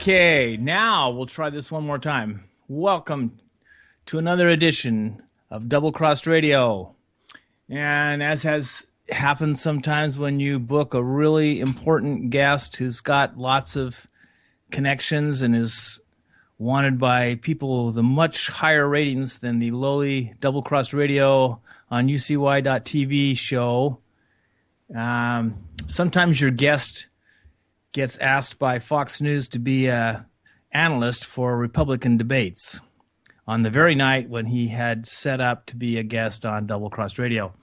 Okay, now we'll try this one more time. Welcome to another edition of Double Crossed Radio. And as has happened sometimes when you book a really important guest who's got lots of connections and is wanted by people with a much higher ratings than the lowly Double Crossed Radio on UCY.TV show, sometimes your guest gets asked by Fox News to be an analyst for Republican debates on the very night when he had set up to be a guest on Double Crossed Radio.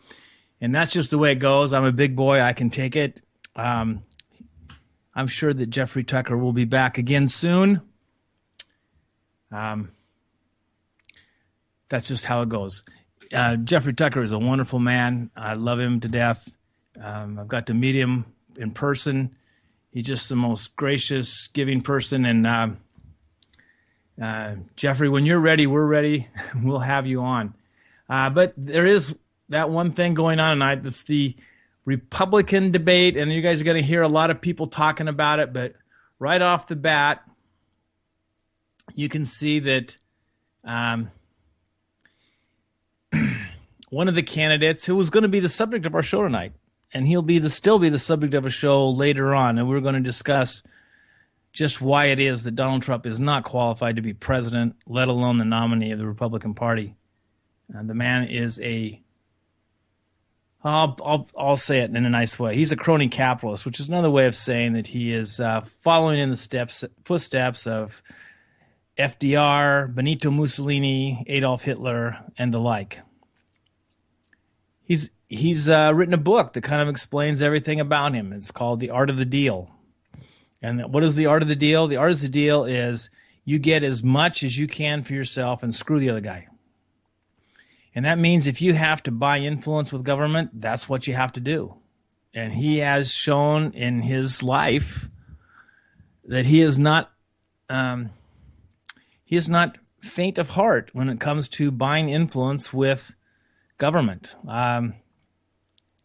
And that's just the way it goes. I'm a big boy. I can take it. I'm sure that Jeffrey Tucker will be back again soon. That's just how it goes. Jeffrey Tucker is a wonderful man. I love him to death. I've got to meet him in person. He's just the most gracious, giving person. And Jeffrey, when you're ready, we're ready. We'll have you on. But there is that one thing going on tonight. That's the Republican debate, and you guys are going to hear a lot of people talking about it. But right off the bat, you can see that one of the candidates who was going to be the subject of our show tonight, and he'll still be the subject of a show later on, and we're going to discuss just why it is that Donald Trump is not qualified to be president, let alone the nominee of the Republican Party. The man is I'll say it in a nice way. He's a crony capitalist, which is another way of saying that he is following in the footsteps of FDR, Benito Mussolini, Adolf Hitler, and the like. He's written a book that kind of explains everything about him. It's called The Art of the Deal. And what is the art of the deal? The art of the deal is you get as much as you can for yourself and screw the other guy. And that means if you have to buy influence with government, that's what you have to do. And he has shown in his life that he is not faint of heart when it comes to buying influence with government.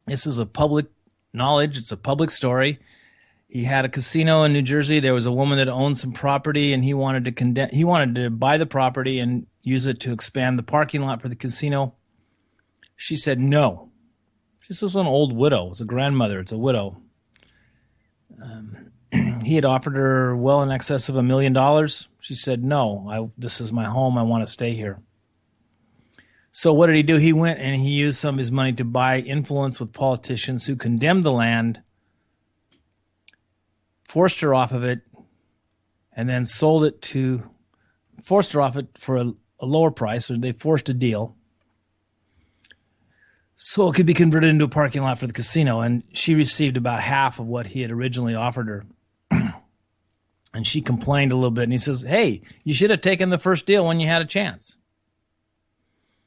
This is a public knowledge. It's a public story. He had a casino in New Jersey. There was a woman that owned some property, and he wanted to buy the property and use it to expand the parking lot for the casino. She said no. This was an old widow. It's a grandmother. It's a widow. He had offered her well in excess of $1 million. She said, no, this is my home. I want to stay here. So what did he do? He went and he used some of his money to buy influence with politicians who condemned the land, forced her off of it, and then forced her off it for a lower price, or they forced a deal so it could be converted into a parking lot for the casino. And she received about half of what he had originally offered her. And she complained a little bit, and he says, hey, you should have taken the first deal when you had a chance.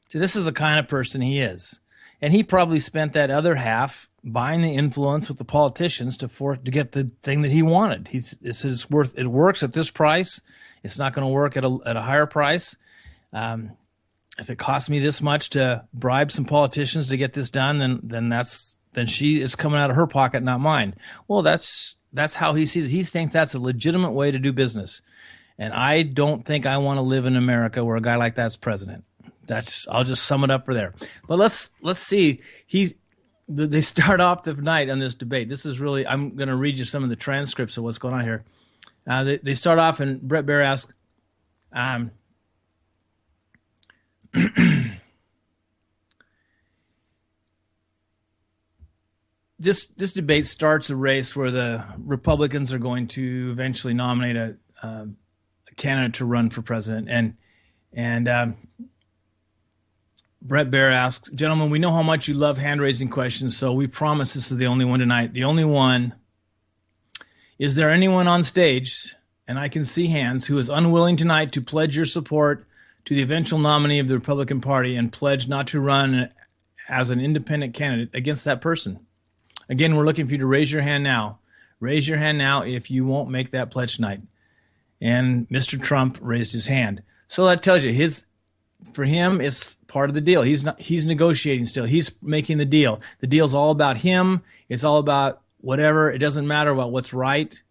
See, this is the kind of person he is. And he probably spent that other half buying the influence with the politicians to get the thing that he wanted. It works at this price. It's not going to work at a higher price. If it costs me this much to bribe some politicians to get this done, then she is coming out of her pocket, not mine. Well, that's how he sees it. He thinks that's a legitimate way to do business. And I don't think I want to live in America where a guy like that's president. I'll just sum it up for there. But let's see. They start off the night on this debate. This is really, I'm going to read you some of the transcripts of what's going on here. They start off, and Bret Baier asks, this debate starts a race where the Republicans are going to eventually nominate a candidate to run for president, and Bret Baier asks, gentlemen, we know how much you love hand-raising questions, so we promise this is the only one tonight. The only one. Is there anyone on stage, and I can see hands, who is unwilling tonight to pledge your support to the eventual nominee of the Republican Party and pledge not to run as an independent candidate against that person? Again, we're looking for you to raise your hand now. Raise your hand now if you won't make that pledge tonight. And Mr. Trump raised his hand. So that tells you for him, it's part of the deal. He's negotiating still. He's making the deal. The deal's all about him. It's all about whatever. It doesn't matter about what's right.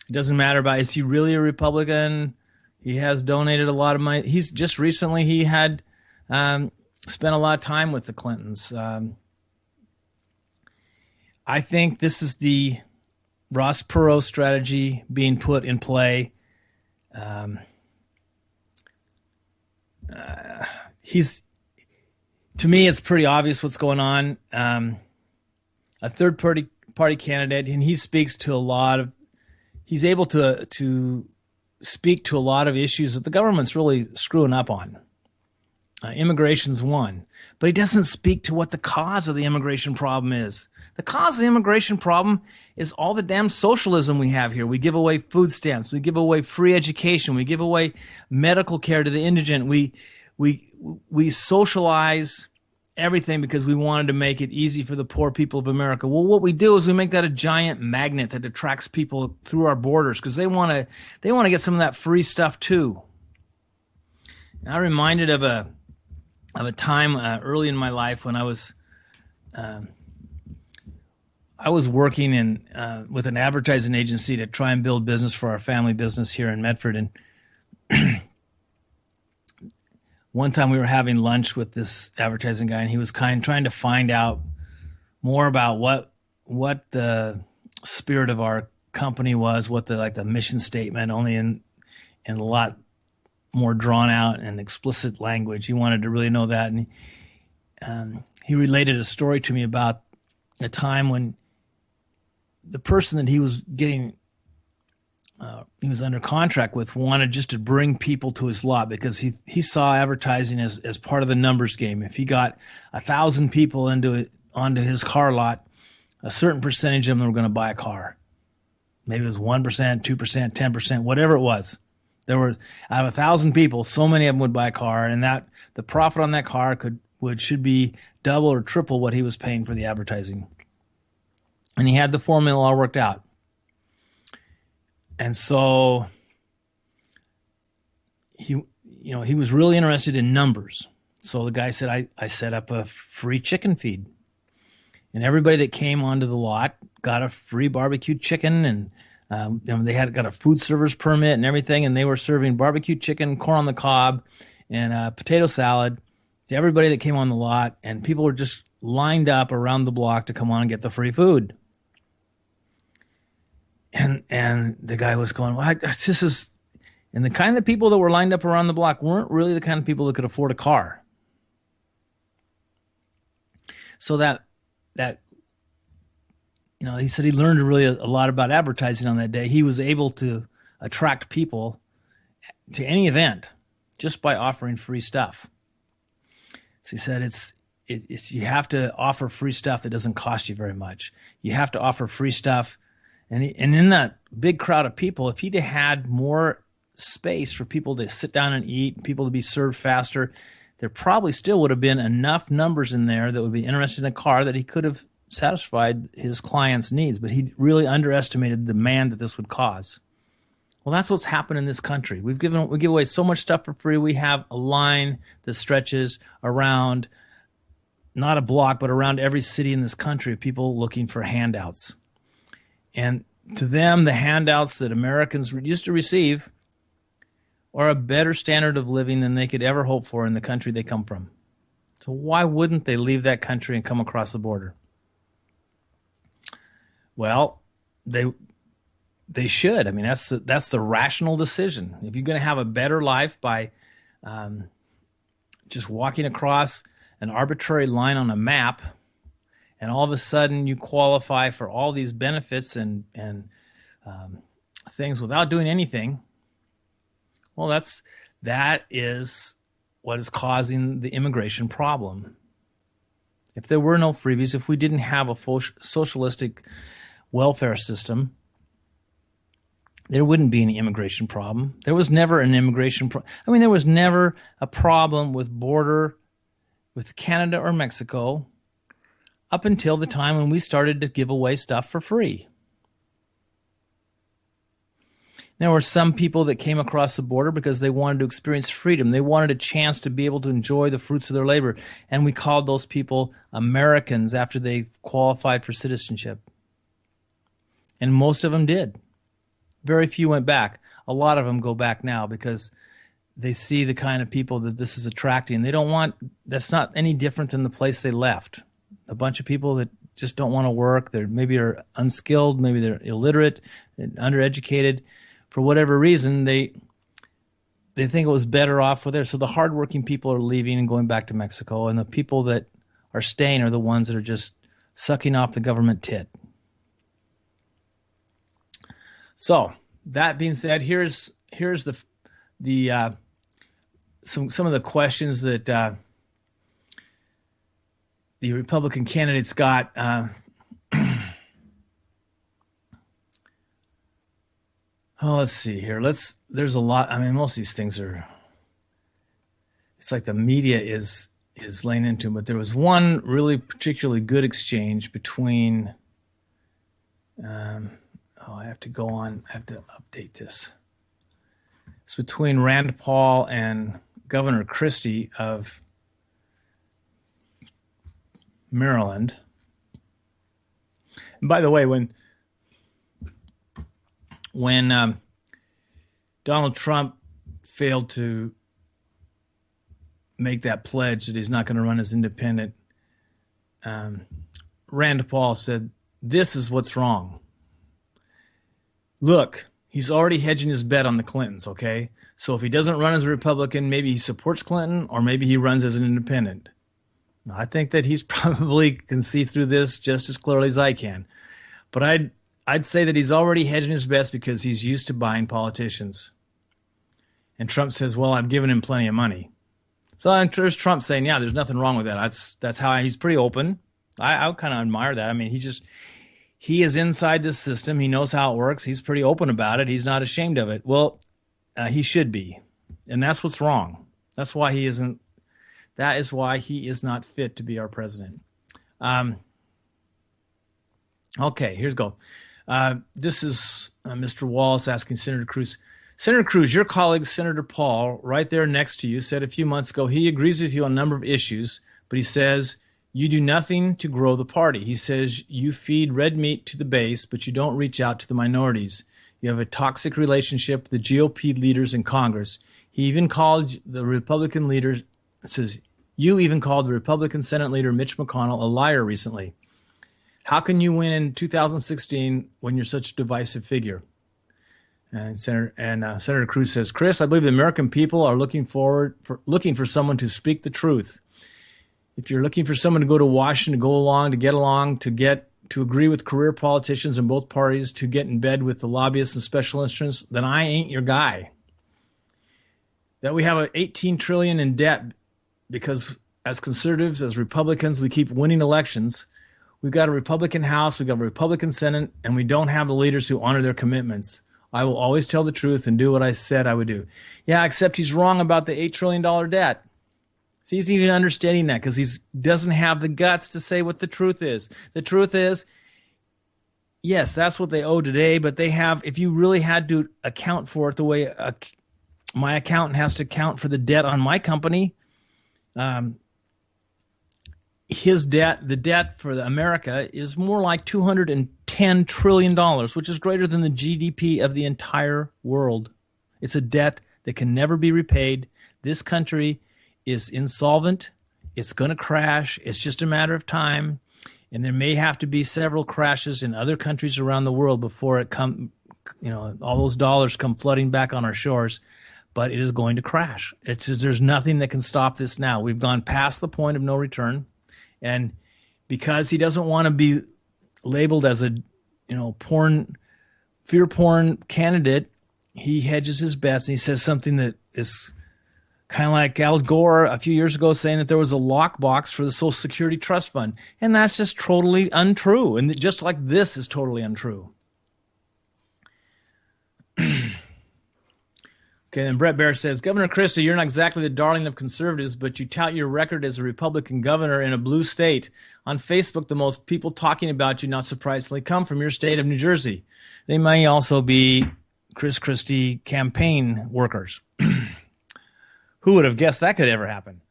It doesn't matter about, is he really a Republican? He has donated a lot of money. He's just recently, he had spent a lot of time with the Clintons. I think this is the Ross Perot strategy being put in play. To me, it's pretty obvious what's going on. A third party candidate, and he speaks to a lot of, he's able to speak to a lot of issues that the government's really screwing up on. Immigration's one, but he doesn't speak to what the cause of the immigration problem is. The cause of the immigration problem is all the damn socialism we have here. We give away food stamps. We give away free education. We give away medical care to the indigent. We socialize everything because we wanted to make it easy for the poor people of America. Well, what we do is we make that a giant magnet that attracts people through our borders because they want to get some of that free stuff too. And I'm reminded of a time early in my life when I was working with an advertising agency to try and build business for our family business here in Medford. And one time we were having lunch with this advertising guy, and he was trying to find out more about what the spirit of our company was, what the mission statement, only in a lot more drawn out and explicit language. He wanted to really know that. And he related a story to me about a time when the person that he was under contract with wanted just to bring people to his lot because he saw advertising as part of the numbers game. If he got 1,000 people onto his car lot, a certain percentage of them were going to buy a car. Maybe it was 1%, 2%, 10%, whatever it was. There were, out of 1,000 people, so many of them would buy a car, and that the profit on that car should be double or triple what he was paying for the advertising. And he had the formula all worked out. And so he was really interested in numbers. So the guy said, I set up a free chicken feed. And everybody that came onto the lot got a free barbecued chicken, and they got a food server's permit and everything, and they were serving barbecued chicken, corn on the cob, and potato salad to everybody that came on the lot. And people were just lined up around the block to come on and get the free food. And the guy was going, well, and the kind of people that were lined up around the block weren't really the kind of people that could afford a car. So that he said he learned really a lot about advertising on that day. He was able to attract people to any event just by offering free stuff. So he said it's you have to offer free stuff that doesn't cost you very much. You have to offer free stuff. And in that big crowd of people, if he'd had more space for people to sit down and eat, people to be served faster, there probably still would have been enough numbers in there that would be interested in a car that he could have satisfied his client's needs. But he really underestimated the demand that this would cause. Well, that's what's happened in this country. We give away so much stuff for free. We have a line that stretches around, not a block, but around every city in this country of people looking for handouts. And to them, the handouts that Americans used to receive are a better standard of living than they could ever hope for in the country they come from. So why wouldn't they leave that country and come across the border? Well, they should. I mean, that's the rational decision. If you're going to have a better life by just walking across an arbitrary line on a map, and all of a sudden you qualify for all these benefits and things without doing anything, well, that is what is causing the immigration problem. If there were no freebies, if we didn't have a socialistic welfare system, there wouldn't be any immigration problem. There was never an immigration problem. I mean, there was never a problem with border with Canada or Mexico up until the time when we started to give away stuff for free. There were some people that came across the border because they wanted to experience freedom. They wanted a chance to be able to enjoy the fruits of their labor. And we called those people Americans after they qualified for citizenship. And most of them did. Very few went back. A lot of them go back now because they see the kind of people that this is attracting. They don't want, that's not any different than the place they left. A bunch of people that just don't want to work. They're maybe are unskilled, maybe they're illiterate, undereducated. For whatever reason, they think it was better off with there. So the hardworking people are leaving and going back to Mexico, and the people that are staying are the ones that are just sucking off the government tit. So that being said, here's the some of the questions that the Republican candidates got. Let's see here. There's a lot. I mean, most of these things are. It's like the media is laying into them, but there was one really particularly good exchange between. I have to go on. I have to update this. It's between Rand Paul and Governor Christie of Maryland. And by the way, when Donald Trump failed to make that pledge that he's not going to run as independent, Rand Paul said, "This is what's wrong. Look, he's already hedging his bet on the Clintons, okay? So if he doesn't run as a Republican, maybe he supports Clinton, or maybe he runs as an independent." Now, I think that he's probably can see through this just as clearly as I can. But I'd say that he's already hedging his bets because he's used to buying politicians. And Trump says, well, I've given him plenty of money. So there's Trump saying, yeah, there's nothing wrong with that. That's how he's pretty open. I kind of admire that. I mean, he is inside this system. He knows how it works. He's pretty open about it. He's not ashamed of it. Well, he should be. And that's what's wrong. That's why he isn't. That is why he is not fit to be our president. Okay, here's go. This is Mr. Wallace asking Senator Cruz. Senator Cruz, your colleague, Senator Paul, right there next to you, said a few months ago he agrees with you on a number of issues, but he says you do nothing to grow the party. He says you feed red meat to the base, but you don't reach out to the minorities. You have a toxic relationship with the GOP leaders in Congress. He even called the Republican leaders, says you even called the Republican Senate leader Mitch McConnell a liar recently. How can you win in 2016 when you're such a divisive figure? And Senator Cruz says, Chris, I believe the American people are looking for someone to speak the truth. If you're looking for someone to go to Washington, to go along, to agree with career politicians in both parties, to get in bed with the lobbyists and special interests, then I ain't your guy. That we have $18 trillion in debt because as conservatives, as Republicans, we keep winning elections. We've got a Republican House, we've got a Republican Senate, and we don't have the leaders who honor their commitments. I will always tell the truth and do what I said I would do. Yeah, except he's wrong about the $8 trillion debt. So he's even understanding that because he doesn't have the guts to say what the truth is. The truth is, yes, that's what they owe today, but they have, if you really had to account for it the way my accountant has to account for the debt on my company, his debt, the debt for America, is more like $210 trillion, which is greater than the GDP of the entire world. It's a debt that can never be repaid. This country is insolvent. It's going to crash. It's just a matter of time. And there may have to be several crashes in other countries around the world before all those dollars come flooding back on our shores. But it is going to crash. There's nothing that can stop this now. We've gone past the point of no return. And because he doesn't want to be labeled as a, fear porn candidate, he hedges his bets and he says something that is kind of like Al Gore a few years ago saying that there was a lockbox for the Social Security Trust Fund. And that's just totally untrue. And just like this is totally untrue. Okay, then Brett Baer says, Governor Christie, you're not exactly the darling of conservatives, but you tout your record as a Republican governor in a blue state. On Facebook, the most people talking about you, not surprisingly, come from your state of New Jersey. They may also be Chris Christie campaign workers. Who would have guessed that could ever happen?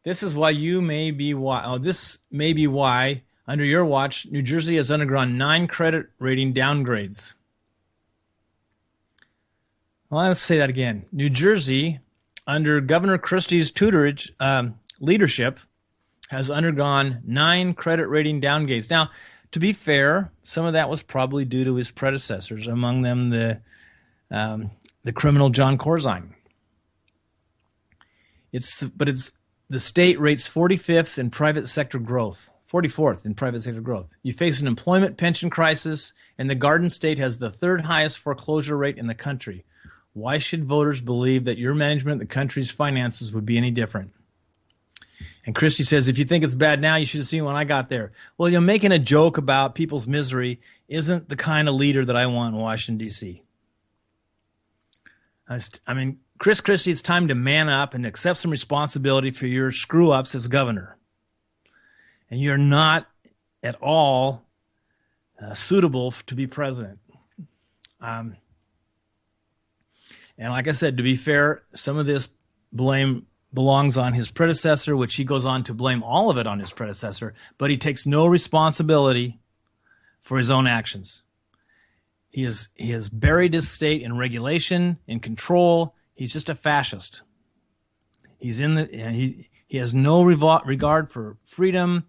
This is why this may be why, under your watch, New Jersey has undergone 9 credit rating downgrades. Well, let's say that again. New Jersey, under Governor Christie's tutorage leadership, has undergone 9 credit rating downgrades. Now, to be fair, some of that was probably due to his predecessors, among them the criminal John Corzine. But the state rates 45th in private sector growth, 44th in private sector growth. You face an employment pension crisis, and the Garden State has the 3rd highest foreclosure rate in the country. Why should voters believe that your management of the country's finances would be any different? And Christie says, if you think it's bad now, you should have seen when I got there. Well, making a joke about people's misery isn't the kind of leader that I want in Washington, D.C. I mean, Chris Christie, it's time to man up and accept some responsibility for your screw-ups as governor. And you're not at all suitable to be president. And like I said, to be fair, some of this blame belongs on his predecessor, which he goes on to blame all of it on his predecessor, but he takes no responsibility for his own actions. He has buried his state in regulation, in control. He's just a fascist. He has no regard for freedom.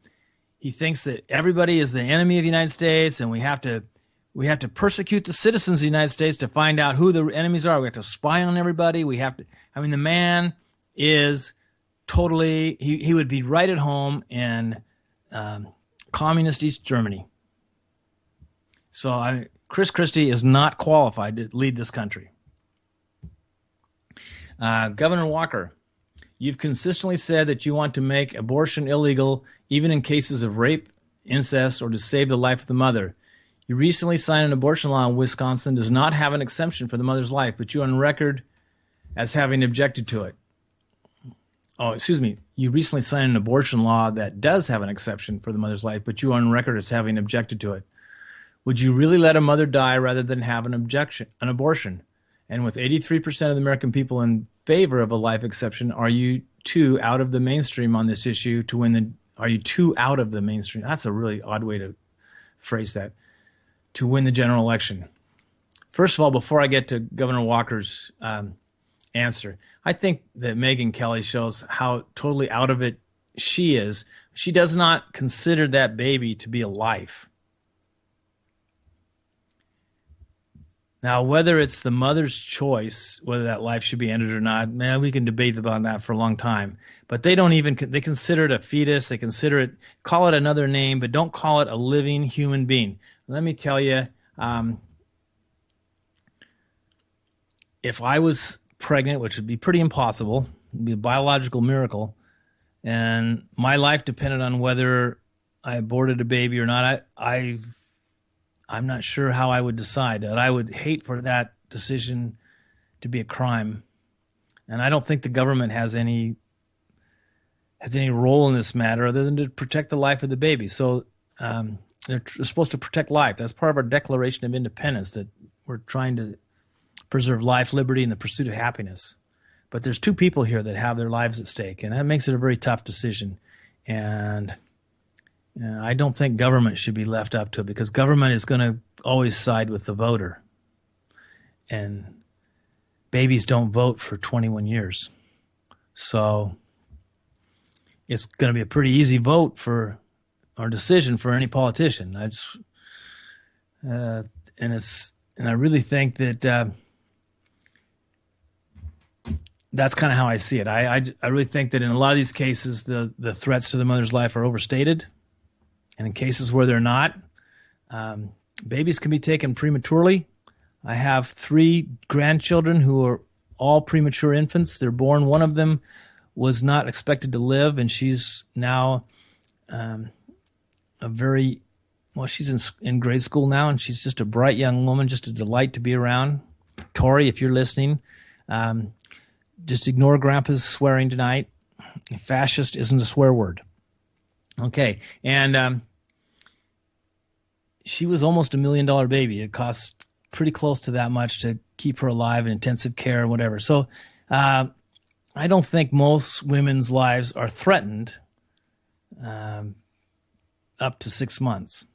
He thinks that everybody is the enemy of the United States, and we have to persecute the citizens of the United States to find out who the enemies are. We have to spy on everybody. The man is totally, he would be right at home in communist East Germany. So Chris Christie is not qualified to lead this country. Governor Walker, you've consistently said that you want to make abortion illegal even in cases of rape, incest, or to save the life of the mother. You recently signed an abortion law in Wisconsin does not have an exemption for the mother's life, but you're on record as having objected to it. Oh, excuse me. You recently signed an abortion law that does have an exception for the mother's life, but you are on record as having objected to it. Would you really let a mother die rather than have an abortion? And with 83% of the American people in favor of a life exception, are you too out of the mainstream on this issue to win are you too out of the mainstream? That's a really odd way to phrase that. To win the general election. First of all, before I get to Governor Walker's answer, I think that Megyn Kelly shows how totally out of it she is. She does not consider that baby to be a life. Now, whether it's the mother's choice, whether that life should be ended or not, man, we can debate about that for a long time. But they consider it a fetus. They call it another name, but don't call it a living human being. Let me tell you, if I was pregnant, which would be pretty impossible, it would be a biological miracle, and my life depended on whether I aborted a baby or not, I'm not sure how I would decide. And I would hate for that decision to be a crime. And I don't think the government has any role in this matter other than to protect the life of the baby. So they're supposed to protect life. That's part of our Declaration of Independence, that we're trying to preserve life, liberty, and the pursuit of happiness. But there's 2 people here that have their lives at stake, and that makes it a very tough decision. And I don't think government should be left up to it, because government is going to always side with the voter. And babies don't vote for 21 years. So it's going to be a pretty easy vote or decision for any politician. And I really think that that's kind of how I see it. I really think that in a lot of these cases, the threats to the mother's life are overstated. And in cases where they're not, babies can be taken prematurely. I have 3 grandchildren who are all premature infants. They're born. One of them was not expected to live, and she's now she's in grade school now, and she's just a bright young woman, just a delight to be around. Tori, if you're listening, just ignore Grandpa's swearing tonight. Fascist isn't a swear word. Okay, and she was almost $1 million baby. It cost pretty close to that much to keep her alive in intensive care and whatever. So I don't think most women's lives are threatened up to 6 months.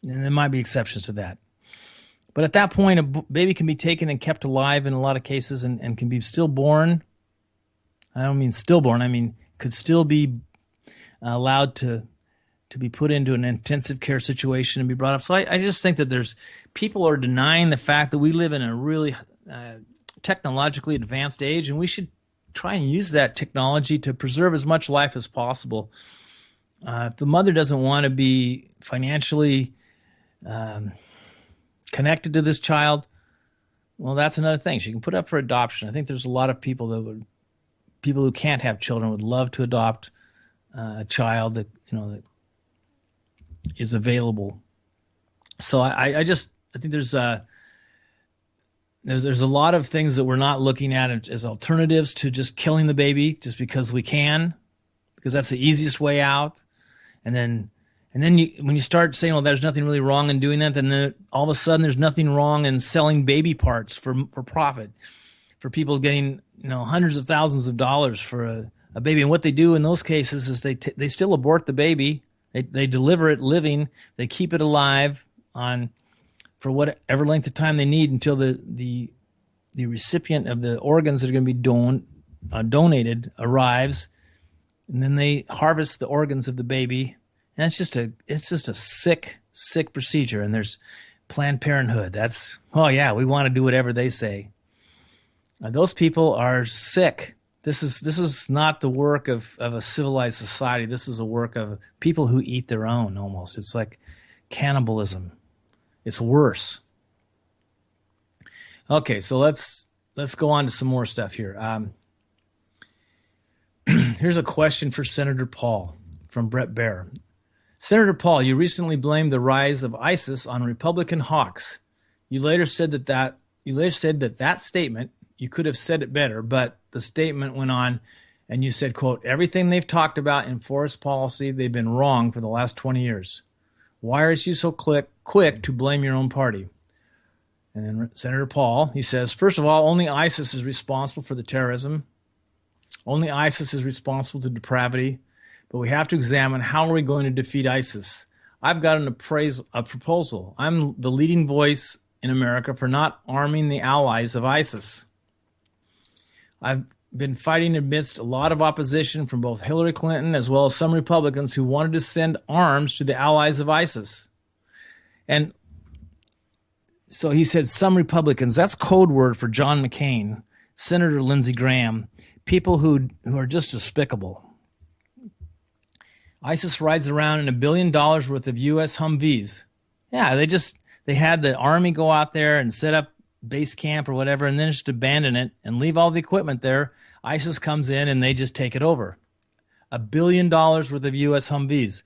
And there might be exceptions to that. But at that point, a baby can be taken and kept alive in a lot of cases and can be still born. I don't mean stillborn. I mean could still be allowed to be put into an intensive care situation and be brought up. So I just think that there's people are denying the fact that we live in a really technologically advanced age, and we should try and use that technology to preserve as much life as possible. If the mother doesn't want to be financially connected to this child, well, that's another thing. She can put up for adoption. I think there's a lot of people who can't have children would love to adopt a child that that is available. So I think there's a lot of things that we're not looking at as alternatives to just killing the baby just because we can, because that's the easiest way out. And then when you start saying, well, there's nothing really wrong in doing that, then all of a sudden there's nothing wrong in selling baby parts for profit, for people getting hundreds of thousands of dollars for a baby. And what they do in those cases is they still abort the baby. They deliver it living. They keep it alive for whatever length of time they need until the recipient of the organs that are going to be donated arrives, and then they harvest the organs of the baby. And it's just a sick procedure. And there's Planned Parenthood. That's we want to do whatever they say. Those people are sick. This is not the work of a civilized society. This is a work of people who eat their own almost. It's like cannibalism. It's worse. Okay, so let's go on to some more stuff here. Here's a question for Senator Paul from Brett Baer. Senator Paul, you recently blamed the rise of ISIS on Republican hawks. You later said that statement, you could have said it better, but the statement went on and you said, quote, everything they've talked about in forest policy, they've been wrong for the last 20 years. Why are you so quick to blame your own party? And then Senator Paul, he says, first of all, only ISIS is responsible for the terrorism. Only ISIS is responsible to depravity. But we have to examine how are we going to defeat ISIS. I've got a proposal. I'm the leading voice in America for not arming the allies of ISIS. I've been fighting amidst a lot of opposition from both Hillary Clinton as well as some Republicans who wanted to send arms to the allies of ISIS. And so he said some Republicans, that's code word for John McCain, Senator Lindsey Graham, people who are just despicable. ISIS rides around in $1 billion worth of U.S. Humvees. Yeah, they had the army go out there and set up base camp or whatever and then just abandon it and leave all the equipment there. ISIS comes in and they just take it over. $1 billion worth of U.S. Humvees.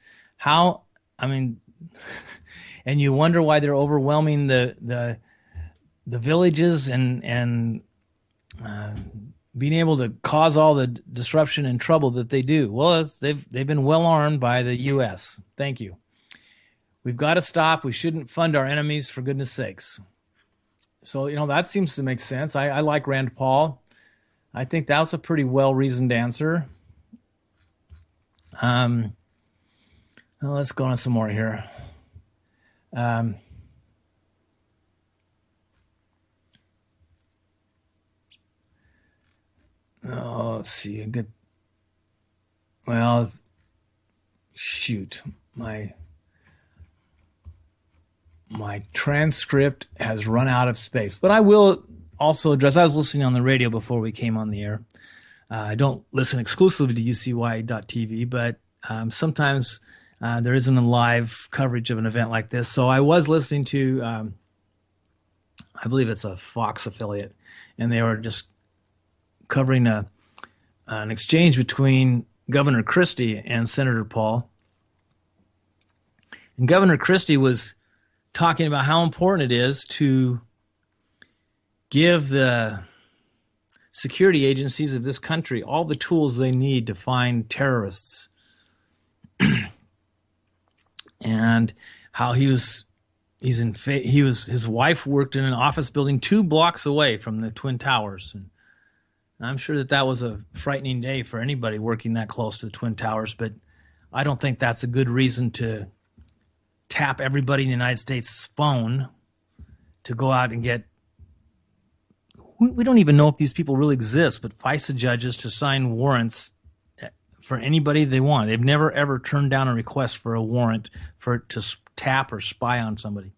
And you wonder why they're overwhelming the villages and being able to cause all the disruption and trouble that they do. Well, they've been well armed by the U.S. Thank you. We've got to stop. We shouldn't fund our enemies, for goodness sakes. So, that seems to make sense. I like Rand Paul. I think that was a pretty well-reasoned answer. Let's go on some more here. Let's see. My transcript has run out of space, but I will also address. I was listening on the radio before we came on the air. I don't listen exclusively to UCY.TV, but sometimes there isn't a live coverage of an event like this. So I was listening to, I believe it's a Fox affiliate, and they were just covering an exchange between Governor Christie and Senator Paul. And Governor Christie was talking about how important it is to give the security agencies of this country all the tools they need to find terrorists. And how his wife worked in an office building 2 blocks away from the Twin Towers. And I'm sure that was a frightening day for anybody working that close to the Twin Towers, but I don't think that's a good reason to tap everybody in the United States' phone to go out and get, we don't even know if these people really exist, but FISA judges to sign warrants for anybody they want. They've never, ever turned down a request for a warrant to tap or spy on somebody.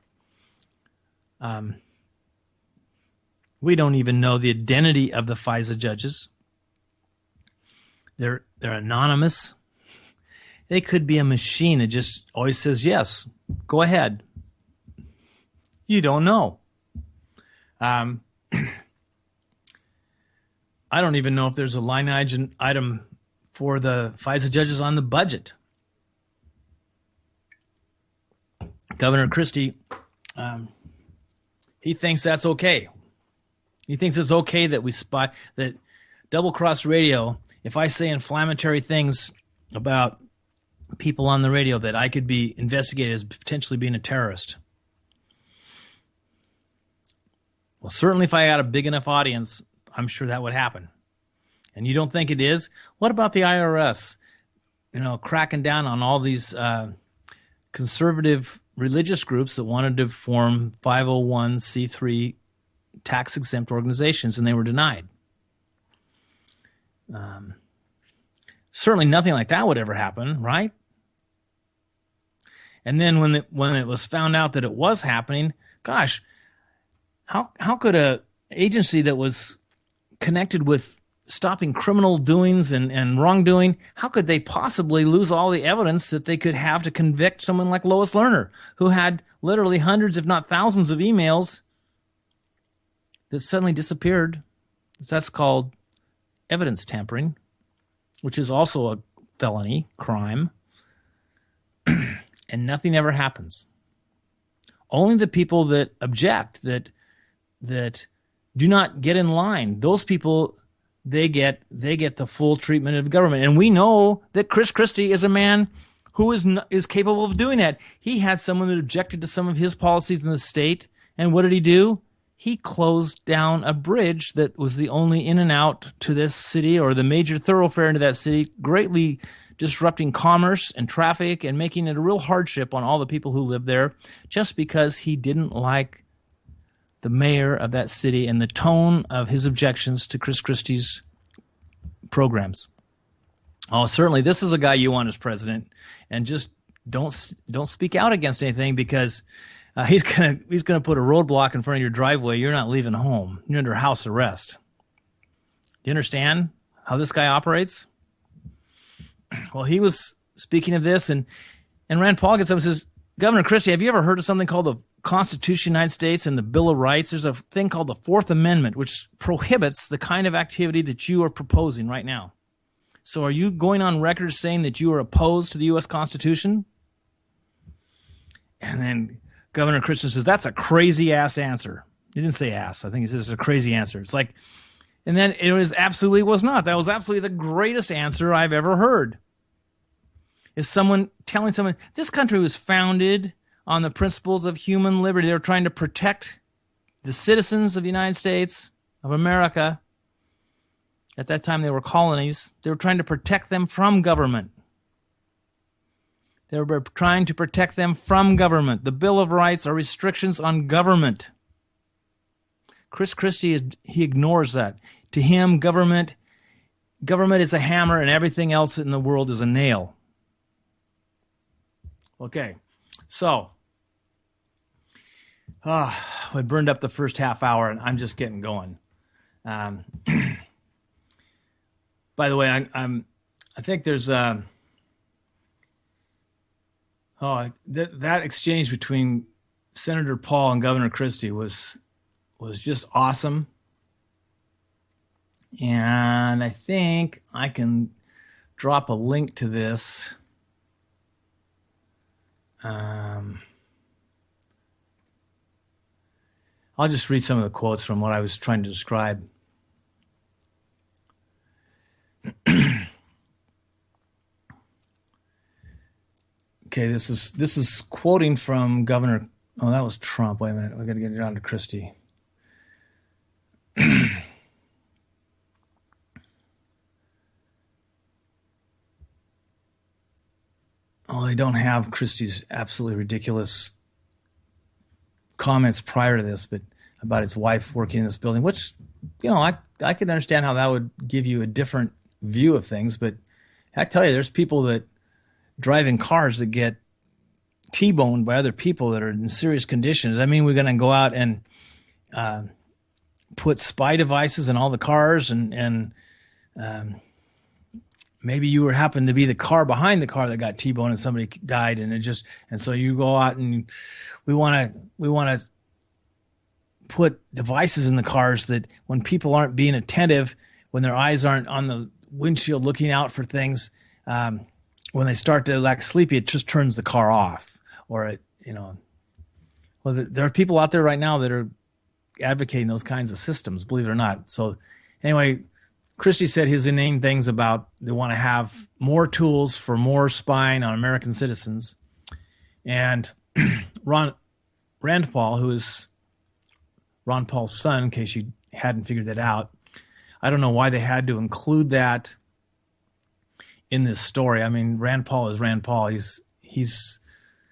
We don't even know the identity of the FISA judges. They're anonymous. They could be a machine that just always says, yes, go ahead. You don't know. I don't even know if there's a line item for the FISA judges on the budget. Governor Christie, he thinks that's okay. He thinks it's okay that we spy, that Double Cross Radio, if I say inflammatory things about people on the radio, that I could be investigated as potentially being a terrorist. Well, certainly if I had a big enough audience, I'm sure that would happen. And you don't think it is? What about the IRS? Cracking down on all these conservative religious groups that wanted to form 501c3 tax-exempt organizations, and they were denied. Certainly nothing like that would ever happen, right? And then when it was found out that it was happening, gosh, how could a agency that was connected with stopping criminal doings and wrongdoing, how could they possibly lose all the evidence that they could have to convict someone like Lois Lerner, who had literally hundreds, if not thousands, of emails that suddenly disappeared? That's called evidence tampering, which is also a felony crime, and nothing ever happens. Only the people that object, that do not get in line, those people, they get the full treatment of government. And we know that Chris Christie is a man who is capable of doing that. He had someone that objected to some of his policies in the state, and what did he do? He closed down a bridge that was the only in and out to this city, or the major thoroughfare into that city, greatly disrupting commerce and traffic and making it a real hardship on all the people who live there, just because he didn't like the mayor of that city and the tone of his objections to Chris Christie's programs. Oh, certainly this is a guy you want as president, and just don't speak out against anything, because he's gonna put a roadblock in front of your driveway. You're not leaving home. You're under house arrest. Do you understand how this guy operates? Well, he was speaking of this, and Rand Paul gets up and says, Governor Christie, have you ever heard of something called the Constitution of the United States and the Bill of Rights? There's a thing called the Fourth Amendment, which prohibits the kind of activity that you are proposing right now. So are you going on record saying that you are opposed to the U.S. Constitution? And then Governor Christie says, that's a crazy-ass answer. He didn't say ass. I think he says it's a crazy answer. It's like, and then it was not. That was absolutely the greatest answer I've ever heard. Is someone telling someone, this country was founded on the principles of human liberty. They were trying to protect the citizens of the United States of America. At that time, they were colonies. They were trying to protect them from government. They were trying to protect them from government. The Bill of Rights are restrictions on government. Chris Christie, he ignores that. To him, government is a hammer and everything else in the world is a nail. Okay, so we burned up the first half hour, and I'm just getting going. By the way, I think there's that exchange between Senator Paul and Governor Christie was just awesome, and I think I can drop a link to this. I'll just read some of the quotes from what I was trying to describe. Okay, this is quoting from Governor. Oh, that was Trump. Wait a minute, we got to get it down to Christie. Oh, they don't have Christie's absolutely ridiculous comments prior to this, but about his wife working in this building, which, I could understand how that would give you a different view of things. But I tell you, there's people that drive in cars that get T-boned by other people that are in serious condition. Does that mean we're going to go out and put spy devices in all the cars and maybe you happened to be the car behind the car that got T-boned and somebody died, and so you go out and we want to put devices in the cars that when people aren't being attentive, when their eyes aren't on the windshield looking out for things, when they start to act sleepy, it just turns the car off. Or there are people out there right now that are advocating those kinds of systems, believe it or not. So anyway, Christie said his inane things about they want to have more tools for more spying on American citizens. And Rand Paul, who is Ron Paul's son, in case you hadn't figured that out, I don't know why they had to include that in this story. I mean, Rand Paul is Rand Paul.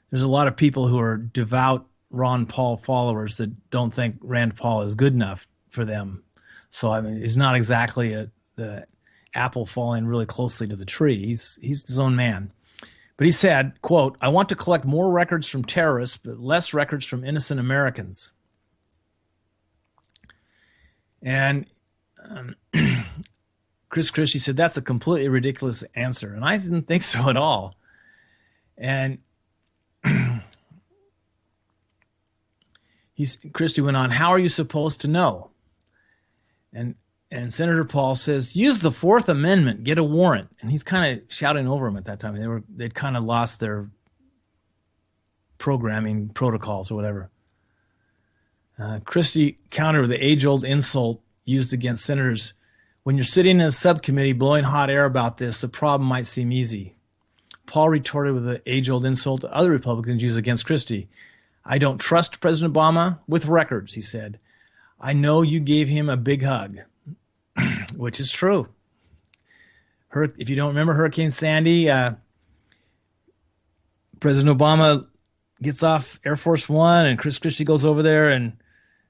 There's a lot of people who are devout Ron Paul followers that don't think Rand Paul is good enough for them. So, I mean, he's not exactly the apple falling really closely to the tree. He's his own man. But he said, quote, "I want to collect more records from terrorists, but less records from innocent Americans." And Chris Christie said, "That's a completely ridiculous answer." And I didn't think so at all. And Christie went on, "How are you supposed to know?" And Senator Paul says, "Use the Fourth Amendment, get a warrant." And he's kind of shouting over him at that time. They'd kind of lost their programming protocols or whatever. Christie countered with the age-old insult used against senators. "When you're sitting in a subcommittee blowing hot air about this, the problem might seem easy." Paul retorted with the age-old insult other Republicans use against Christie. "I don't trust President Obama with records," he said. "I know you gave him a big hug," which is true. If you don't remember Hurricane Sandy, President Obama gets off Air Force One and Chris Christie goes over there, and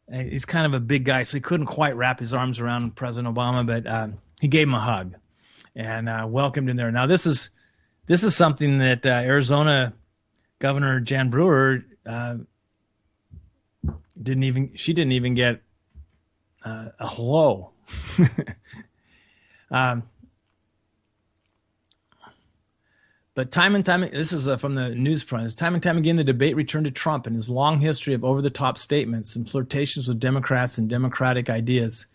he's kind of a big guy, so he couldn't quite wrap his arms around President Obama, but he gave him a hug and welcomed him there. Now, this is something that Arizona Governor Jan Brewer didn't even get a hello. But time and time, this is from the news press, time and time again, the debate returned to Trump and his long history of over-the-top statements and flirtations with Democrats and democratic ideas.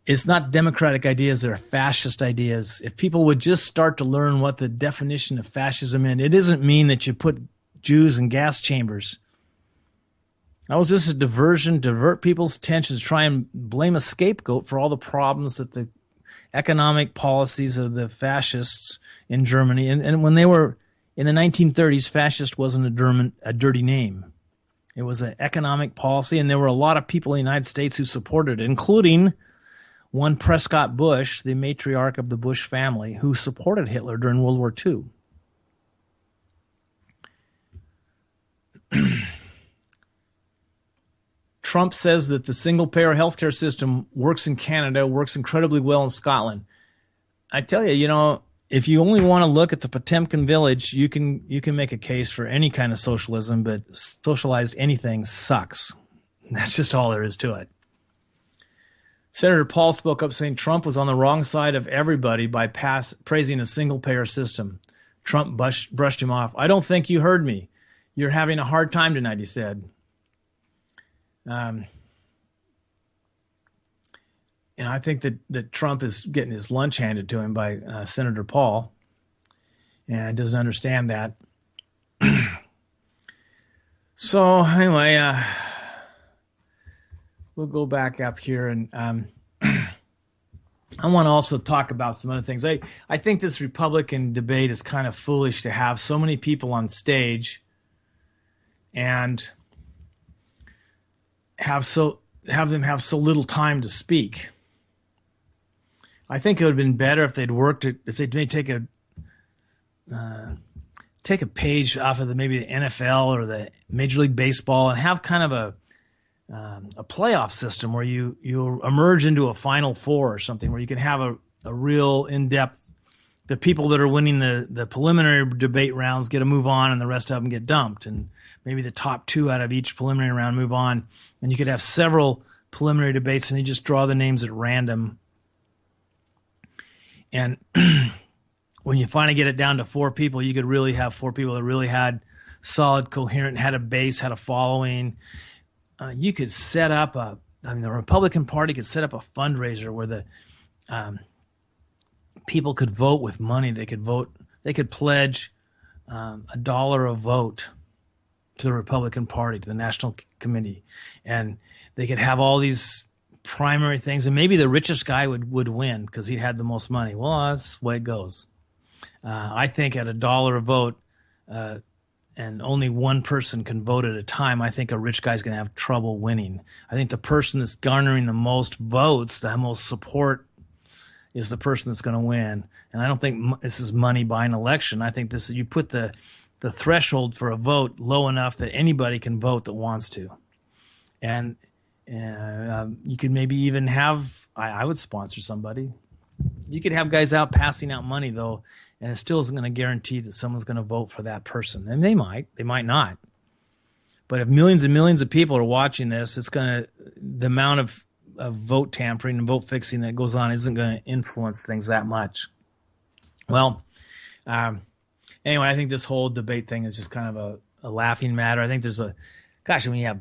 It's not democratic ideas, they're fascist ideas. If people would just start to learn what the definition of fascism is, it doesn't mean that you put Jews in gas chambers. That was just a diversion, divert people's attention to try and blame a scapegoat for all the problems that the economic policies of the fascists in Germany. And when they were in the 1930s, fascist wasn't a dirty name. It was an economic policy, and there were a lot of people in the United States who supported it, including one Prescott Bush, the matriarch of the Bush family, who supported Hitler during World War II. Trump says that the single-payer healthcare system works in Canada, works incredibly well in Scotland. I tell you, if you only want to look at the Potemkin village, you can make a case for any kind of socialism, but socialized anything sucks. That's just all there is to it. Senator Paul spoke up saying Trump was on the wrong side of everybody by praising a single-payer system. Trump brushed him off. "I don't think you heard me. You're having a hard time tonight," he said. I think that Trump is getting his lunch handed to him by Senator Paul, and doesn't understand that. So anyway, we'll go back up here, and I want to also talk about some other things. I think this Republican debate is kind of foolish to have so many people on stage and have them have so little time to speak. I think it would have been better if they'd may take a page off of maybe the NFL or the Major League Baseball and have kind of a playoff system where you emerge into a Final Four or something, where you can have a real in-depth. The people that are winning the preliminary debate rounds get to move on, and the rest of them get dumped. And maybe the top 2 out of each preliminary round move on. And you could have several preliminary debates, and you just draw the names at random. And when you finally get it down to 4 people, you could really have 4 people that really had solid, coherent, had a base, had a following. You could set up the Republican Party could set up a fundraiser where the people could vote with money. They could pledge $1 a vote to the Republican Party, to the National Committee, and they could have all these primary things, and maybe the richest guy would win because he had the most money. Well, that's the way it goes. I think at $1 a vote, and only one person can vote at a time, I think a rich guy's going to have trouble winning. I think the person that's garnering the most votes, the most support, is the person that's going to win. And I don't think this is money buying election. I think this is, you put the threshold for a vote low enough that anybody can vote that wants to. And you could maybe even have, I would sponsor somebody. You could have guys out passing out money, though, and it still isn't going to guarantee that someone's going to vote for that person. And they might not. But if millions and millions of people are watching this, the amount of vote tampering and vote fixing that goes on isn't going to influence things that much. Well, anyway, I think this whole debate thing is just kind of a laughing matter. I think there's when you have,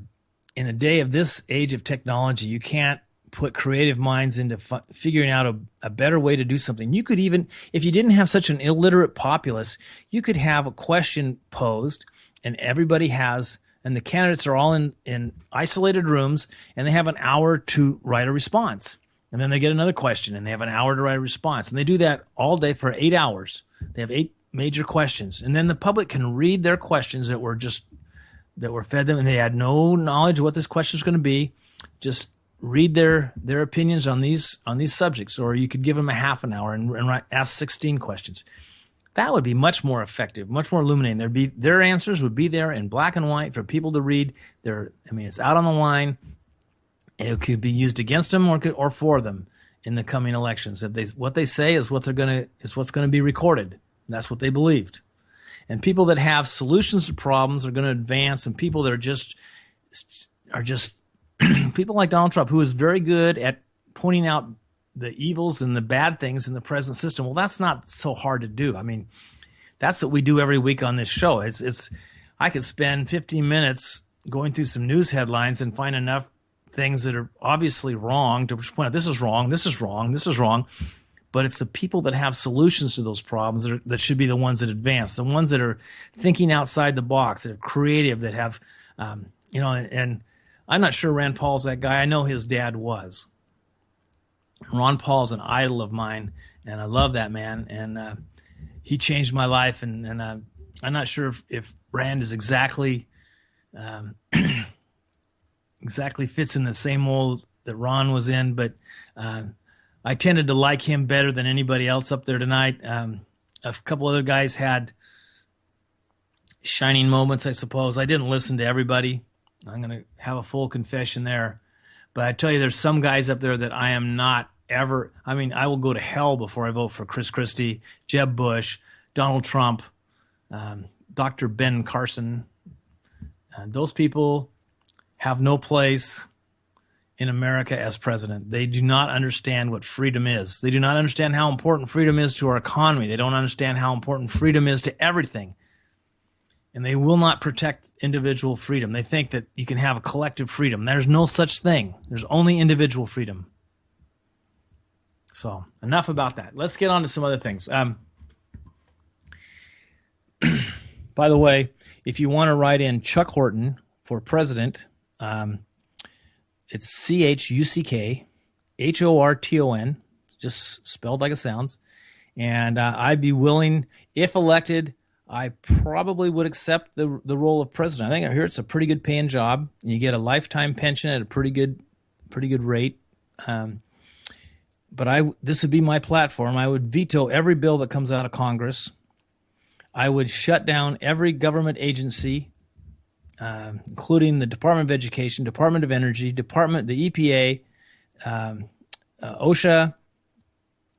in a day of this age of technology, you can't put creative minds into figuring out a better way to do something. You could even, if you didn't have such an illiterate populace, you could have a question posed, and and the candidates are all in isolated rooms, and they have an hour to write a response. And then they get another question, and they have an hour to write a response. And they do that all day for 8 hours. They have 8 major questions. And then the public can read their questions that were fed them, and they had no knowledge of what this question is going to be. Just read their opinions on these subjects, or you could give them a half an hour and ask 16 questions. That would be much more effective, much more illuminating. Their answers would be there in black and white for people to read. It's out on the line. It could be used against them or for them in the coming elections. What they say is what's going to be recorded. And that's what they believed. And people that have solutions to problems are going to advance, and people that are just people like Donald Trump, who is very good at pointing out the evils and the bad things in the present system. Well, that's not so hard to do. I mean, that's what we do every week on this show. I could spend 15 minutes going through some news headlines and find enough things that are obviously wrong to point out this is wrong, this is wrong, this is wrong. But it's the people that have solutions to those problems that should be the ones that advance, the ones that are thinking outside the box, that are creative, that have, and I'm not sure Rand Paul's that guy. I know his dad was. Ron Paul's an idol of mine, and I love that man. And he changed my life. And I'm not sure if Rand is exactly fits in the same mold that Ron was in, but I tended to like him better than anybody else up there tonight. A couple other guys had shining moments, I suppose. I didn't listen to everybody. I'm going to have a full confession there. But I tell you, there's some guys up there that I am not ever. I mean, I will go to hell before I vote for Chris Christie, Jeb Bush, Donald Trump, Dr. Ben Carson. Those people have no place in America as president. They do not understand what freedom is. They do not understand how important freedom is to our economy. They don't understand how important freedom is to everything. And they will not protect individual freedom. They think that you can have a collective freedom. There's no such thing. There's only individual freedom. So enough about that. Let's get on to some other things. By the way, if you want to write in Chuck Horton for president, it's CHUCKHORTON, just spelled like it sounds. And I'd be willing, if elected, I probably would accept the role of president. I hear it's a pretty good paying job. You get a lifetime pension at a pretty good rate. But this would be my platform. I would veto every bill that comes out of Congress. I would shut down every government agency including the Department of Education, Department of Energy, the EPA, OSHA.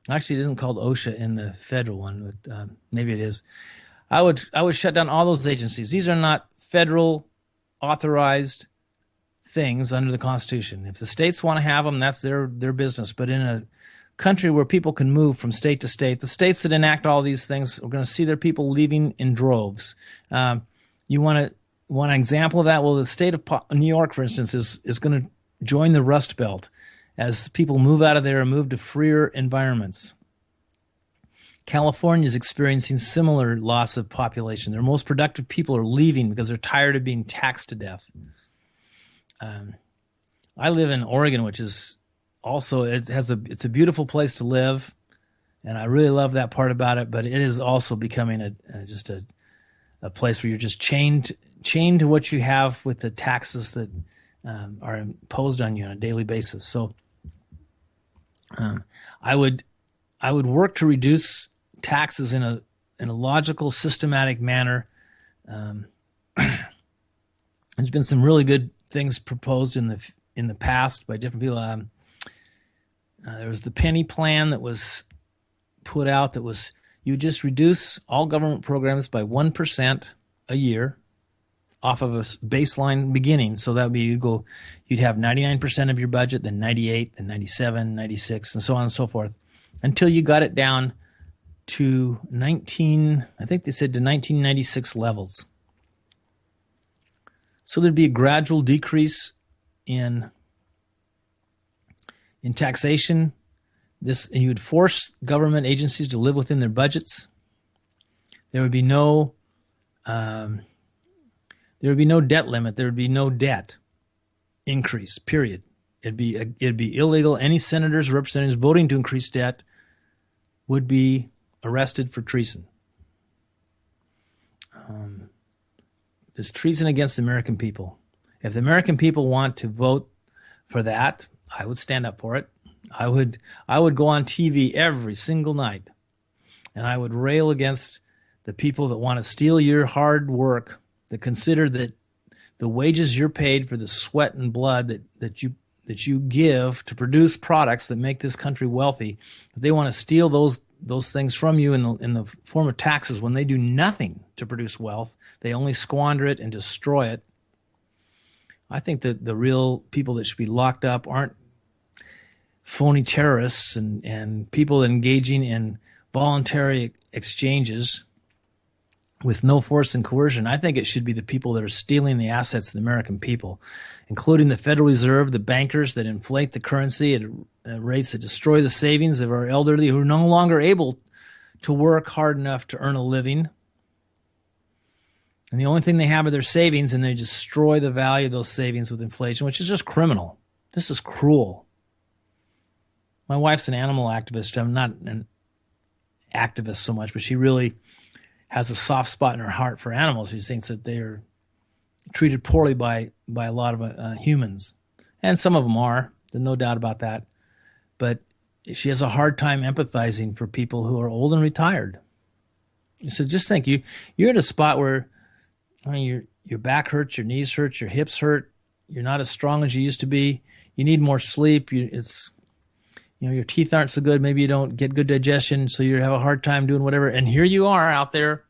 Actually, it isn't called OSHA in the federal one, but maybe it is. I would shut down all those agencies. These are not federal authorized things under the Constitution. If the states want to have them, that's their business. But in a country where people can move from state to state, the states that enact all these things are going to see their people leaving in droves. You want an example of that? Well, the state of New York, for instance, is going to join the Rust Belt as people move out of there and move to freer environments. California is experiencing similar loss of population. Their most productive people are leaving because they're tired of being taxed to death. I live in Oregon, which is also it's a beautiful place to live, and I really love that part about it. But it is also becoming just a place where you're just chained to what you have with the taxes that are imposed on you on a daily basis. So I would work to reduce taxes in a logical, systematic manner. There's been some really good things proposed in the past by different people. There was the penny plan that was put out that was you just reduce all government programs by 1% a year off of a baseline beginning. So that would be you'd have 99% of your budget, then 98, then 97, 96, and so on and so forth, until you got it down to I think they said to 1996 levels. So there'd be a gradual decrease in taxation. And you would force government agencies to live within their budgets. There would be no debt limit. There would be no debt increase. Period. It'd be illegal. Any senators or representatives voting to increase debt would be arrested for treason. There's treason against the American people. If the American people want to vote for that, I would stand up for it. I would go on TV every single night, and I would rail against the people that want to steal your hard work, that consider that the wages you're paid for the sweat and blood that you give to produce products that make this country wealthy, if they want to steal those things from you in the form of taxes when they do nothing to produce wealth, they only squander it and destroy it. I think that the real people that should be locked up aren't phony terrorists and people engaging in voluntary exchanges with no force and coercion. I think it should be the people that are stealing the assets of the American people, including the Federal Reserve, the bankers that inflate the currency at rates that destroy the savings of our elderly who are no longer able to work hard enough to earn a living. And the only thing they have are their savings, and they destroy the value of those savings with inflation, which is just criminal. This is cruel. My wife's an animal activist. I'm not an activist so much, but she really has a soft spot in her heart for animals. She thinks that they are treated poorly by a lot of humans. And some of them are. There's no doubt about that. But she has a hard time empathizing for people who are old and retired. So just think, you're at a spot where your back hurts, your knees hurt, your hips hurt. You're not as strong as you used to be. You need more sleep. Your teeth aren't so good. Maybe you don't get good digestion, so you have a hard time doing whatever. And here you are out there.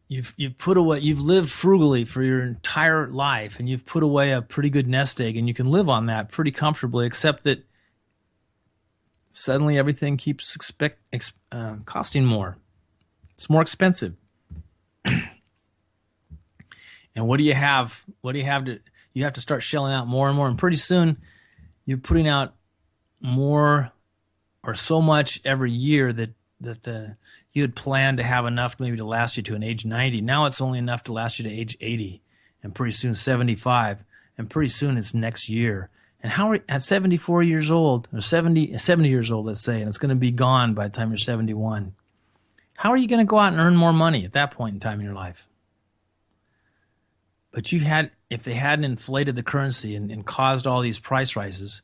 You've lived frugally for your entire life, and you've put away a pretty good nest egg, and you can live on that pretty comfortably, except that suddenly everything keeps costing more. It's more expensive. And what do you have? You have to start shelling out more and more, and pretty soon you're putting out more or so much every year that you had planned to have enough maybe to last you to an age 90. Now it's only enough to last you to age 80, and pretty soon 75, and pretty soon it's next year. And at 74 years old, or 70 years old, let's say, and it's going to be gone by the time you're 71, how are you going to go out and earn more money at that point in time in your life? But if they hadn't inflated the currency and caused all these price rises,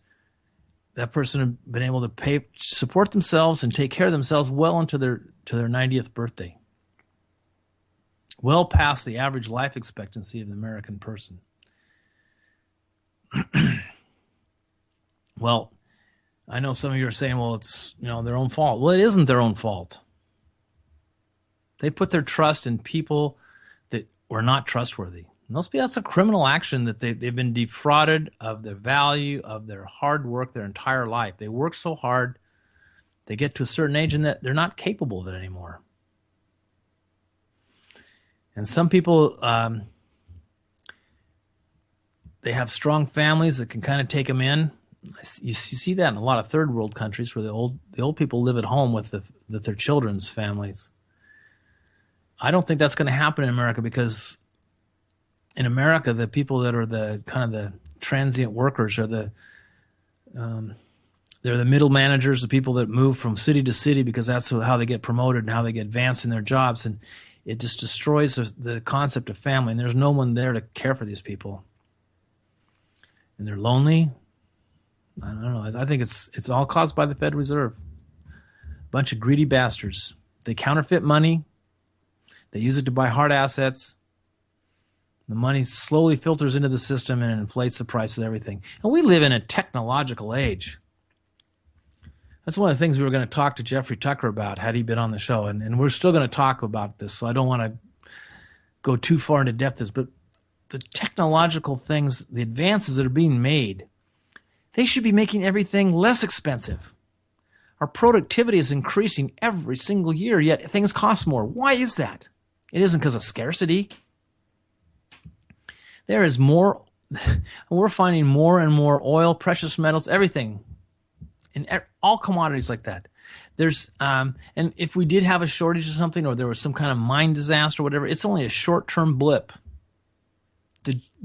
that person had been able to support themselves and take care of themselves well into their 90th birthday. well past the average life expectancy of the American person. Well, I know some of you are saying, well, it's their own fault. Well, it isn't their own fault. They put their trust in people that were not trustworthy. And that's a criminal action that they've been defrauded of the value of their hard work their entire life. They work so hard, they get to a certain age and that they're not capable of it anymore. And some people, they have strong families that can kind of take them in. You see that in a lot of third world countries where the old people live at home with their children's families. I don't think that's going to happen in America, because in America, the people that are the kind of the transient workers are they're the middle managers, the people that move from city to city because that's how they get promoted and how they get advanced in their jobs. And it just destroys the concept of family. And there's no one there to care for these people. And they're lonely. I don't know. I think it's all caused by the Federal Reserve. A bunch of greedy bastards. They counterfeit money. They use it to buy hard assets. The money slowly filters into the system and it inflates the price of everything. And we live in a technological age. That's one of the things we were going to talk to Jeffrey Tucker about had he been on the show. And we're still going to talk about this, so I don't want to go too far into depth this. But the technological things, the advances that are being made, they should be making everything less expensive. Our productivity is increasing every single year, yet things cost more. Why is that? It isn't because of scarcity. There is more. We're finding more and more oil, precious metals, everything, in all commodities like that. There's and if we did have a shortage of something, or there was some kind of mine disaster or whatever, it's only a short-term blip.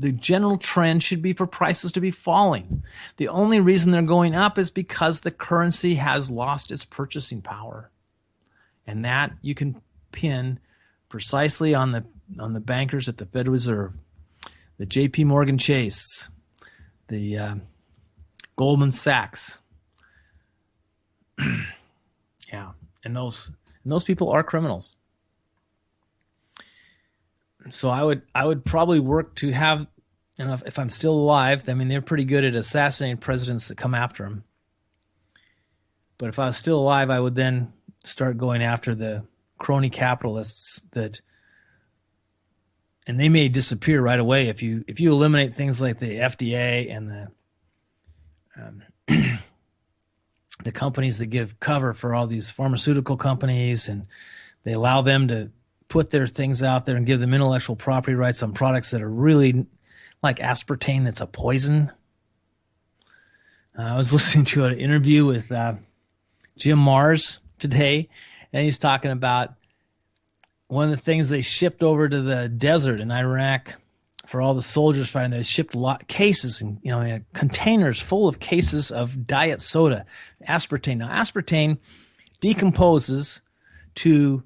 The general trend should be for prices to be falling. The only reason they're going up is because the currency has lost its purchasing power. And that you can pin precisely on the bankers at the Federal Reserve, the J.P. Morgan Chase, the Goldman Sachs. Yeah, and those people are criminals. So I would probably work to have, if I'm still alive, I mean, they're pretty good at assassinating presidents that come after them. But if I was still alive, I would then start going after the crony capitalists and they may disappear right away if you eliminate things like the FDA and the companies that give cover for all these pharmaceutical companies, and they allow them to put their things out there and give them intellectual property rights on products that are really like aspartame that's a poison. I was listening to an interview with Jim Marrs today, and he's talking about one of the things they shipped over to the desert in Iraq for all the soldiers fighting. They shipped cases and containers full of cases of diet soda, aspartame. Now, aspartame decomposes to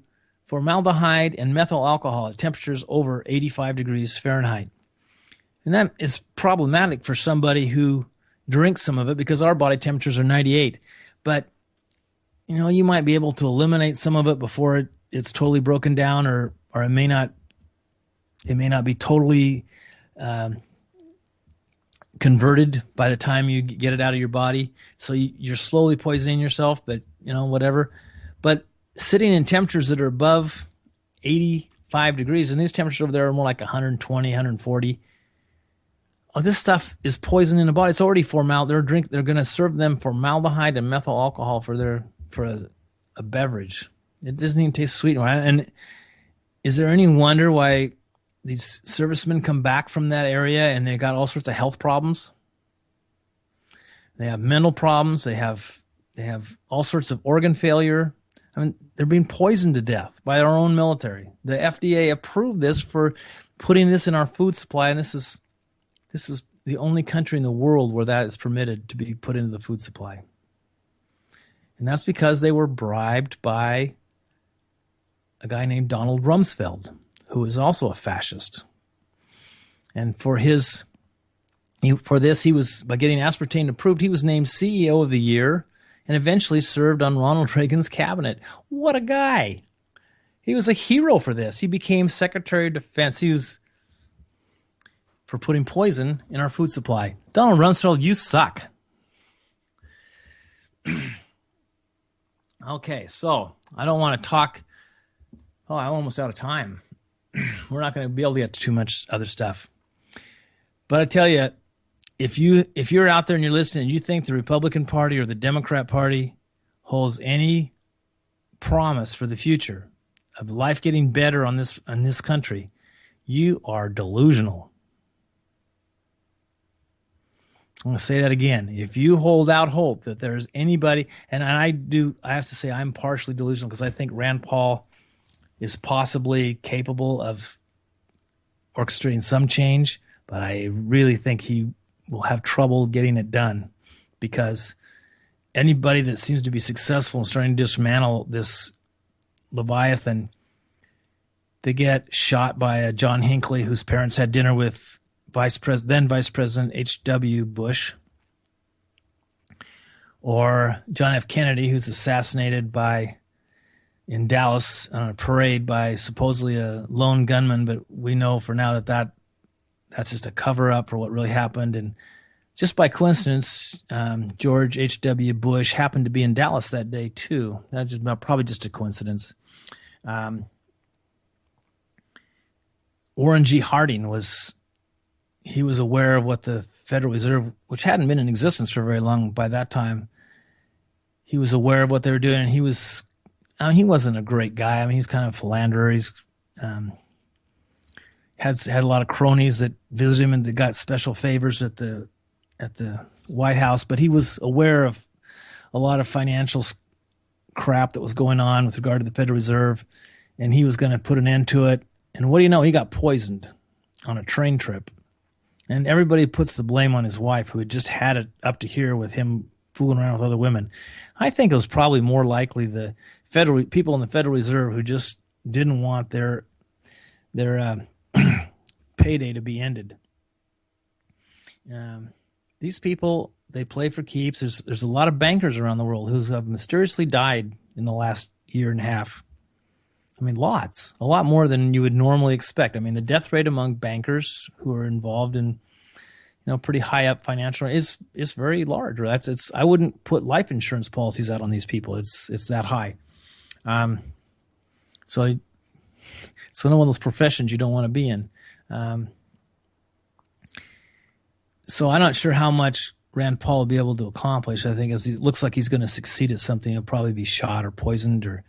formaldehyde and methyl alcohol at temperatures over 85 degrees Fahrenheit. And that is problematic for somebody who drinks some of it because our body temperatures are 98. But, you might be able to eliminate some of it before it's totally broken down, or it may not be totally converted by the time you get it out of your body. So you're slowly poisoning yourself, but, whatever. But sitting in temperatures that are above 85 degrees, and these temperatures over there are more like 120, 140. Oh, this stuff is poison in the body. It's already formaldehyde. They're going to serve them formaldehyde and methyl alcohol for a beverage. It doesn't even taste sweet. And is there any wonder why these servicemen come back from that area and they got all sorts of health problems? They have mental problems. They have all sorts of organ failure. I mean, they're being poisoned to death by our own military. The FDA approved this for putting this in our food supply, and this is the only country in the world where that is permitted to be put into the food supply. And that's because they were bribed by a guy named Donald Rumsfeld, who is also a fascist. And for this, he was, by getting aspartame approved, he was named CEO of the year and eventually served on Ronald Reagan's cabinet. What a guy. He was a hero for this. He became Secretary of Defense. He was for putting poison in our food supply. Donald Rumsfeld, you suck. Okay, so I don't want to talk. Oh, I'm almost out of time. We're not going to be able to get to too much other stuff. But I tell you, if you're out there and you're listening and you think the Republican Party or the Democrat Party holds any promise for the future of life getting better on this country, you are delusional. I'm going to say that again. If you hold out hope that there's anybody, and I have to say I'm partially delusional because I think Rand Paul is possibly capable of orchestrating some change, but I really think he will have trouble getting it done because anybody that seems to be successful in starting to dismantle this Leviathan, they get shot by John Hinckley, whose parents had dinner with then Vice President H.W. Bush, or John F. Kennedy, who's assassinated in Dallas on a parade by supposedly a lone gunman, but we know for now that's just a cover-up for what really happened. And just by coincidence, George H.W. Bush happened to be in Dallas that day too. That's probably just a coincidence. Warren G. Harding was aware of what the Federal Reserve, which hadn't been in existence for very long by that time, he was aware of what they were doing, and he wasn't a great guy. I mean, he's kind of a philanderer. He's had a lot of cronies that visited him and that got special favors at the White House, but he was aware of a lot of financial crap that was going on with regard to the Federal Reserve, and he was going to put an end to it. And what do you know? He got poisoned on a train trip. And everybody puts the blame on his wife, who had just had it up to here with him fooling around with other women. I think it was probably more likely the people in the Federal Reserve who just didn't want their payday to be ended. These people, they play for keeps. There's a lot of bankers around the world who have mysteriously died in the last year and a half. I mean, a lot more than you would normally expect. I mean, the death rate among bankers who are involved in, pretty high up financial is very large. I wouldn't put life insurance policies out on these people. It's that high. So it's one of those professions you don't want to be in. So I'm not sure how much Rand Paul will be able to accomplish. I think it looks like he's going to succeed at something. He'll probably be shot or poisoned, or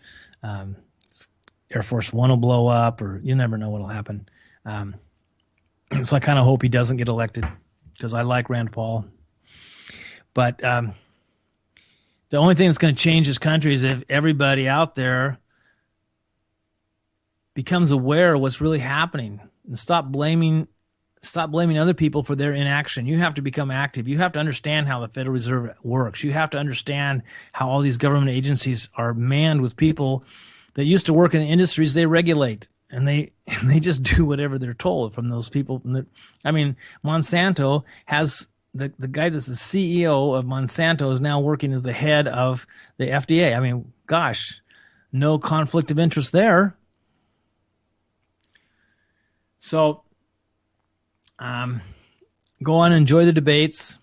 Air Force One will blow up, or you never know what will happen. So I kind of hope he doesn't get elected because I like Rand Paul. But the only thing that's going to change this country is if everybody out there becomes aware of what's really happening and stop blaming other people for their inaction. You have to become active. You have to understand how the Federal Reserve works. You have to understand how all these government agencies are manned with people that used to work in the industries they regulate, and they just do whatever they're told from those people. I mean, Monsanto has the guy that's the CEO of Monsanto is now working as the head of the FDA. I mean, gosh, no conflict of interest there. So, go on and enjoy the debates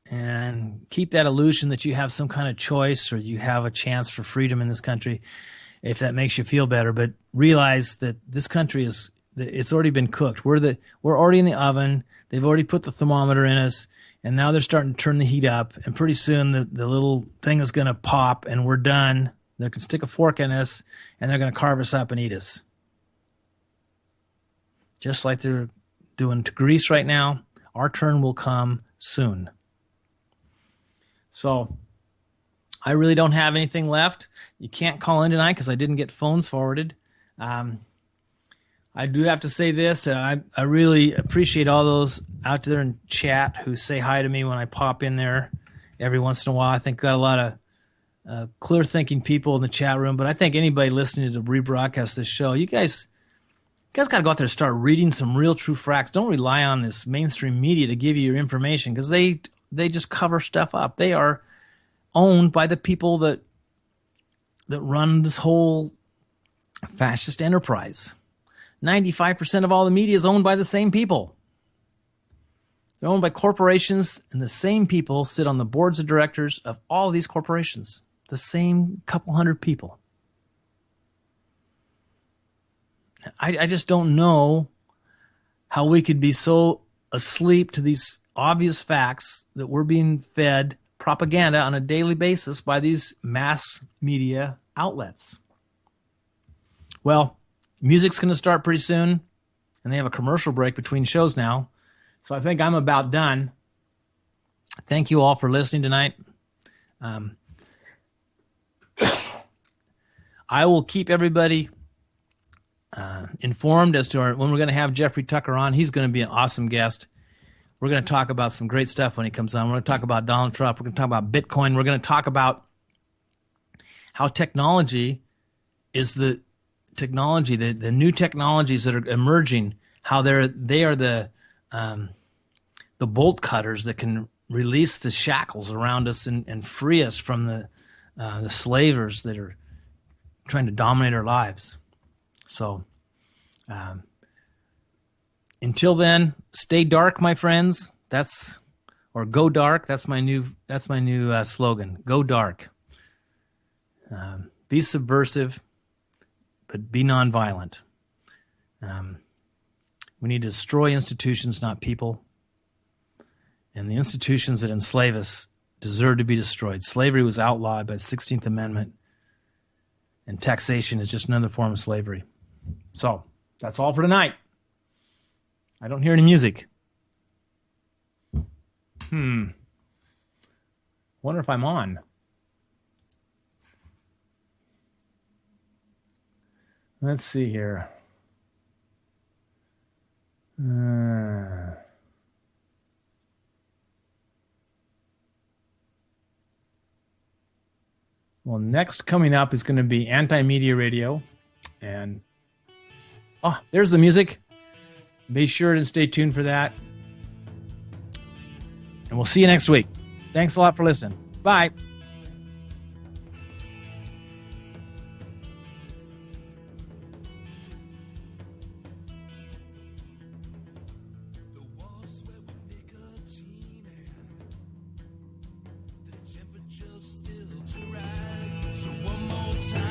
and keep that illusion that you have some kind of choice or you have a chance for freedom in this country, if that makes you feel better. But realize that this country it's already been cooked. We're already in the oven. They've already put the thermometer in us, and now they're starting to turn the heat up. And pretty soon the little thing is going to pop, and we're done. They can stick a fork in us, and they're going to carve us up and eat us. Just like they're doing to Greece right now, our turn will come soon. So I really don't have anything left. You can't call in tonight because I didn't get phones forwarded. I do have to say this, that I really appreciate all those out there in chat who say hi to me when I pop in there every once in a while. I think got a lot of clear-thinking people in the chat room, but I think anybody listening to rebroadcast this show, you guys got to go out there and start reading some real true facts. Don't rely on this mainstream media to give you your information because they just cover stuff up. They are owned by the people that run this whole fascist enterprise. 95% of all the media is owned by the same people. They're owned by corporations, and the same people sit on the boards of directors of all these corporations. The same couple hundred people. I just don't know how we could be so asleep to these obvious facts that we're being fed propaganda on a daily basis by these mass media outlets. Well, music's going to start pretty soon, and they have a commercial break between shows now. So I think I'm about done. Thank you all for listening tonight. I will keep everybody informed as to when we're going to have Jeffrey Tucker on. He's going to be an awesome guest. We're going to talk about some great stuff when he comes on. We're going to talk about Donald Trump. We're going to talk about Bitcoin. We're going to talk about how technology is the technology, the new technologies that are emerging, how they are the bolt cutters that can release the shackles around us and free us from the slavers that are trying to dominate our lives. So until then, stay dark, my friends. Or go dark. That's my new slogan. Go dark. Be subversive, but be nonviolent. We need to destroy institutions, not people. And the institutions that enslave us deserve to be destroyed. Slavery was outlawed by the 16th Amendment, and taxation is just another form of slavery. So, that's all for tonight. I don't hear any music. Wonder if I'm on. Let's see here. Well, next coming up is going to be Anti-Media Radio. And, there's the music. Be sure to stay tuned for that. And we'll see you next week. Thanks a lot for listening. Bye. So one more time.